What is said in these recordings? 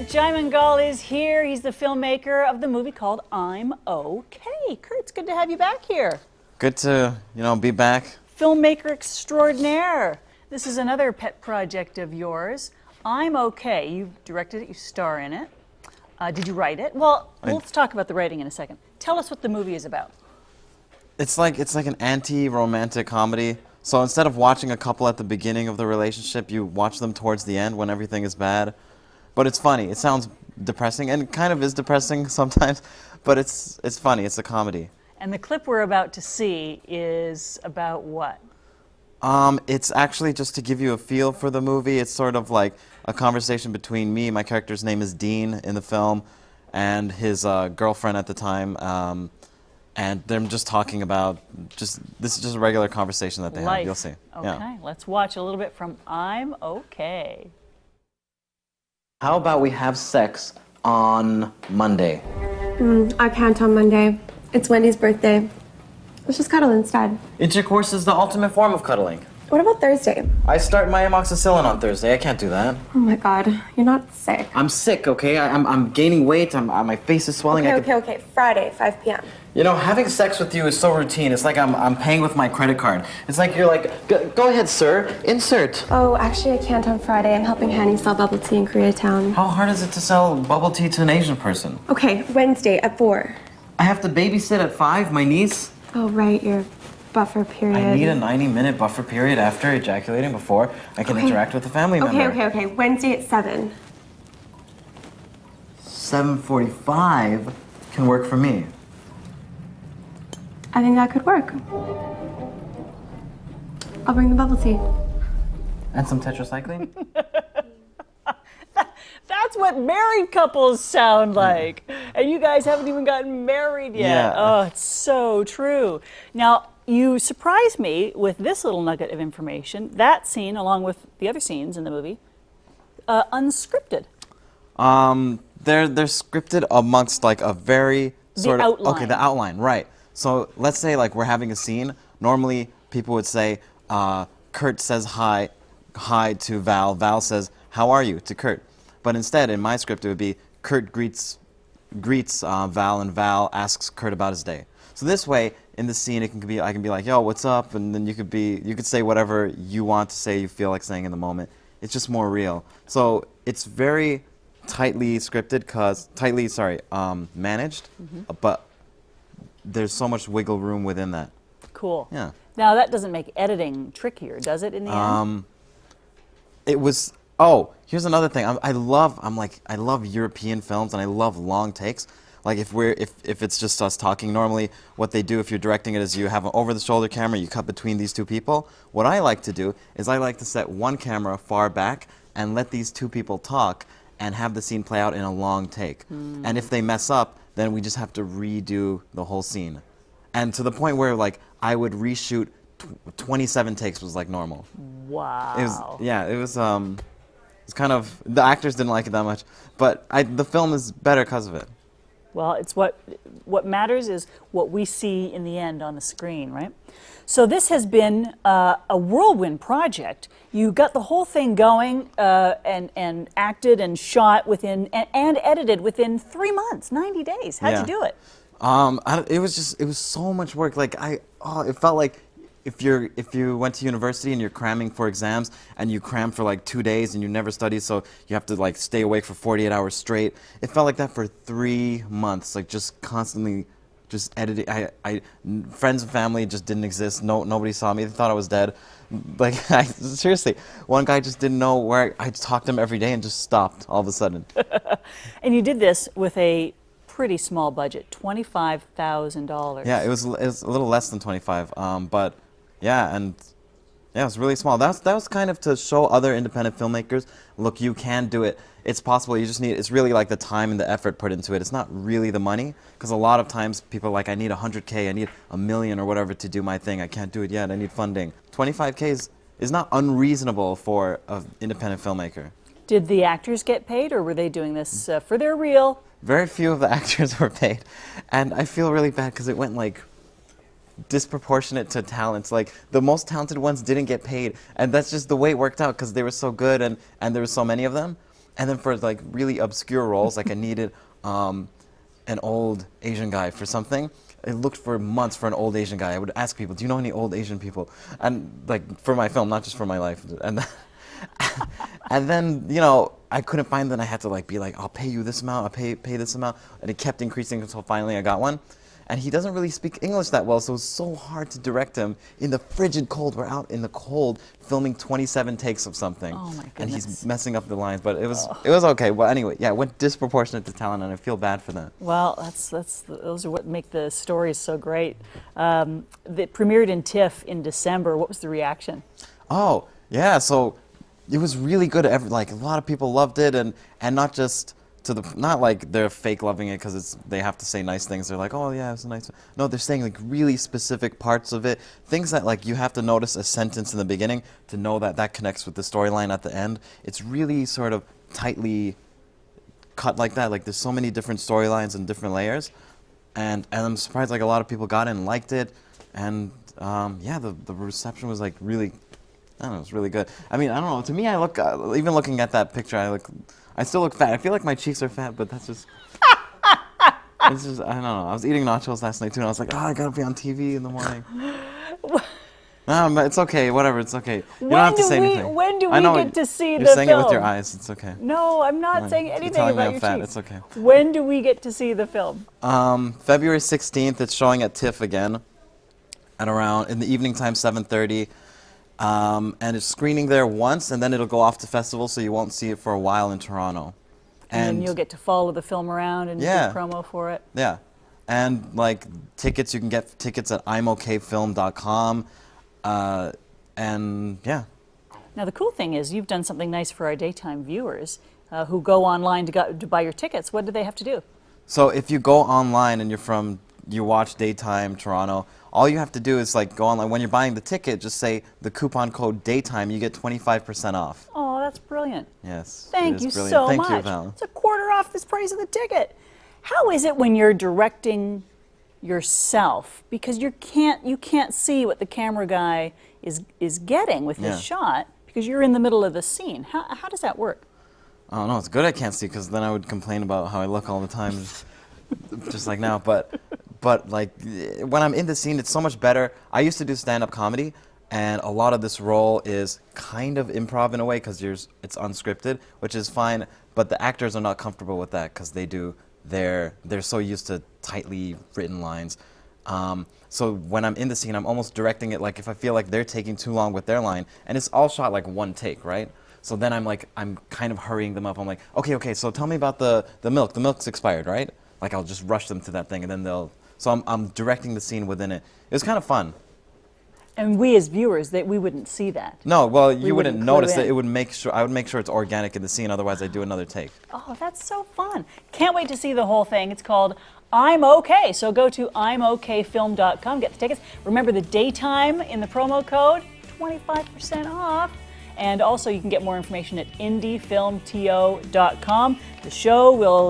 Jai Mangal is here. He's the filmmaker of the movie called I'm Okay. Kurt, it's good to have you back here. Good to, be back. Filmmaker extraordinaire. This is another pet project of yours. I'm Okay. You directed it, you star in it. Did you write it? Well, let's talk about the writing in a second. Tell us what the movie is about. It's like an anti-romantic comedy. So instead of watching a couple at the beginning of the relationship, you watch them towards the end when everything is bad. But it's funny. It sounds depressing, and it kind of is depressing sometimes, but it's funny. It's a comedy. And the clip we're about to see is about what? It's actually just to give you a feel for the movie. It's sort of like a conversation between me, my character's name is Dean in the film, and his girlfriend at the time. And they're just talking about, this is just a regular conversation that they Life. have. You'll see. Okay, Yeah. let's watch a little bit from I'm Okay. How about we have sex on Monday? I can't on Monday. It's Wendy's birthday. Let's just cuddle instead. Intercourse is the ultimate form of cuddling. What about Thursday? I start my amoxicillin on Thursday. I can't do that. Oh my god, you're not sick. I'm sick, okay? I'm gaining weight. My face is swelling. Okay. Friday, 5 p.m. Having sex with you is so routine. It's like I'm paying with my credit card. It's like you're like, go ahead, sir. Insert. Oh, actually, I can't on Friday. I'm helping Hanny sell bubble tea in Koreatown. How hard is it to sell bubble tea to an Asian person? Okay, Wednesday at 4. I have to babysit at 5, my niece. Oh, right, your buffer period. I need a 90-minute buffer period after ejaculating before I can interact with a family member. Okay. Wednesday at 7. 7:45 can work for me. I think that could work. I'll bring the bubble tea. And some tetracycline? That's what married couples sound like. And you guys haven't even gotten married yet. Yeah. Oh, it's so true. Now, you surprised me with this little nugget of information. That scene, along with the other scenes in the movie, unscripted. They're scripted amongst like a very sort of outline. Okay, the outline, right. So let's say like we're having a scene. Normally people would say, Kurt says hi to Val. Val says, how are you to Kurt. But instead, in my script, it would be Kurt greets Val, and Val asks Kurt about his day. So this way, in the scene, I can be like, yo, what's up? And then you could say whatever you want to say, you feel like saying in the moment. It's just more real. So it's very tightly scripted, managed, but there's so much wiggle room within that. Cool. Yeah. Now, that doesn't make editing trickier, does it, in the end? It was. Oh, here's another thing. I love European films, and I love long takes. Like if it's just us talking, normally what they do if you're directing it is you have an over-the-shoulder camera, you cut between these two people. What I like to do is I like to set one camera far back and let these two people talk and have the scene play out in a long take. And if they mess up, then we just have to redo the whole scene. And to the point where like I would reshoot 27 takes was like normal. Wow. It was it's kind of, the actors didn't like it that much, but the film is better because of it. Well, it's what matters is what we see in the end on the screen, right? So this has been a whirlwind project. You got the whole thing going and acted and shot within and edited within 3 months, 90 days. How'd you do it? It was so much work. Like it felt like if you went to university and you're cramming for exams and you cram for like 2 days and you never study, so you have to like stay awake for 48 hours straight. It felt like that for 3 months, like just constantly just editing. Friends and family just didn't exist. Nobody saw me. They thought I was dead. Like seriously, one guy just didn't know where I talked to him every day and just stopped all of a sudden. And you did this with a pretty small budget, $25,000. Yeah, it was a little less than 25, but yeah, and yeah, it was really small. That was kind of to show other independent filmmakers, look, you can do it. It's possible. You just need, it's really like the time and the effort put into it. It's not really the money, because a lot of times people are like, I need 100K, I need $1 million or whatever to do my thing. I can't do it yet. I need funding. 25K is not unreasonable for an independent filmmaker. Did the actors get paid, or were they doing this for their real? Very few of the actors were paid, and I feel really bad because it went like disproportionate to talents. Like the most talented ones didn't get paid, and that's just the way it worked out because they were so good and there were so many of them. And then for like really obscure roles, like I needed an old Asian guy for something. I looked for months for an old Asian guy. I would ask people, "Do you know any old Asian people?" And like for my film, not just for my life. And then, and then I couldn't find them. I had to like be like, "I'll pay you this amount. I'll pay this amount," and it kept increasing until finally I got one. And he doesn't really speak English that well, so it was so hard to direct him in the frigid cold. We're out in the cold filming 27 takes of something. Oh my and he's goodness. messing up the lines, but it was okay. Well, anyway, yeah, it went disproportionate to talent, and I feel bad for that. Well, those are what make the stories so great. It premiered in TIFF in December. What was the reaction? Oh, yeah, so it was really good. Like a lot of people loved it, and not just not like they're fake loving it because they have to say nice things. They're like, oh yeah, it's a nice. No, they're saying like really specific parts of it, things that like you have to notice a sentence in the beginning to know that that connects with the storyline at the end. It's really sort of tightly cut like that. Like there's so many different storylines and different layers, and I'm surprised like a lot of people got it and liked it, and yeah, the reception was like really. I don't know, it's really good. I mean, I don't know. To me, I look even looking at that picture, I still look fat. I feel like my cheeks are fat, but that's just. It's just I don't know. I was eating nachos last night too, and I was like, oh, I gotta be on TV in the morning. No, it's okay. Whatever, it's okay. You don't have to say anything. When do I we know get to see you're the saying it with your film? eyes. It's okay. No, I'm not saying You're anything telling me about I'm your fat. cheeks. It's okay. When do we get to see the film? February 16th. It's showing at TIFF again, at around in the evening time, 7:30. And it's screening there once, and then it'll go off to festivals, so you won't see it for a while in Toronto. And then you'll get to follow the film around and Yeah. do promo for it. Yeah, and like tickets, you can get tickets at imokfilm.com, and yeah. Now, the cool thing is you've done something nice for our daytime viewers who go online to buy your tickets. What do they have to do? So if you go online and you watch Daytime Toronto, all you have to do is like go online. When you're buying the ticket, just say the coupon code Daytime. You get 25% off. Oh, that's brilliant. Yes. Thank it you is brilliant. so Thank much. you, Val. It's a quarter off this price of the ticket. How is it when you're directing yourself? Because you can't see what the camera guy is getting with Yeah. his shot because you're in the middle of the scene. How does that work? Oh no, it's good I can't see because then I would complain about how I look all the time, just like now. But like when I'm in the scene, it's so much better. I used to do stand-up comedy, and a lot of this role is kind of improv in a way because it's unscripted, which is fine. But the actors are not comfortable with that because they're so used to tightly written lines. So when I'm in the scene, I'm almost directing it like if I feel like they're taking too long with their line, and it's all shot like one take, right? So then I'm kind of hurrying them up. I'm like, okay, so tell me about the milk. The milk's expired, right? Like I'll just rush them to that thing, and then so I'm directing the scene within it. It was kind of fun. And we as viewers, we wouldn't see that. No, well, We you wouldn't wouldn't clue notice it. in. I would make sure it's organic in the scene. Otherwise, I'd do another take. Oh, that's so fun. Can't wait to see the whole thing. It's called I'm OK. So go to imokfilm.com, get the tickets. Remember the daytime in the promo code, 25% off. And also you can get more information at indiefilmto.com. The show will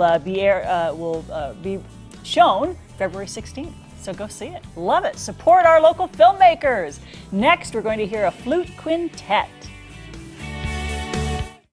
be shown February 16th. So go see it. Love it. Support our local filmmakers. Next, we're going to hear a flute quintet.